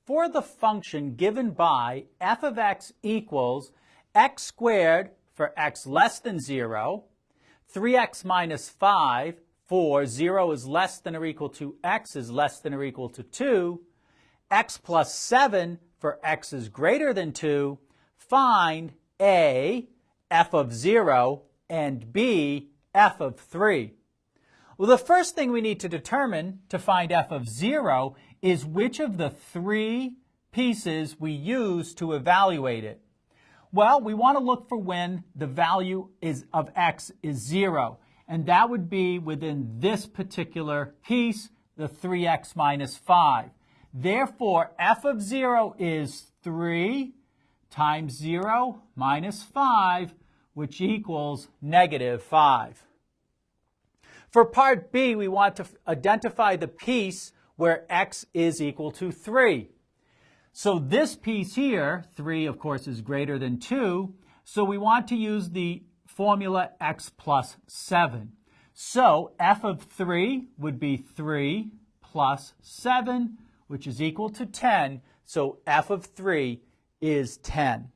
for the function given by f of x equals x squared for x less than 0, 3x minus 5 for 0 is less than or equal to x is less than or equal to 2, x plus 7 for x is greater than 2, find A, f of 0, and B, f of 3. Well, the first thing we need to determine to find f of 0 is which of the three pieces we use to evaluate it. Well, we want to look for when the value of x is 0, and that would be within this particular piece, the 3x minus 5. Therefore, f of 0 is 3 times 0 minus 5, which equals negative 5. For part B, we want to identify the piece where x is equal to 3. So this piece here, 3 of course is greater than 2, so we want to use the formula x plus 7. So f of 3 would be 3 plus 7, which is equal to 10, so f of 3 is 10.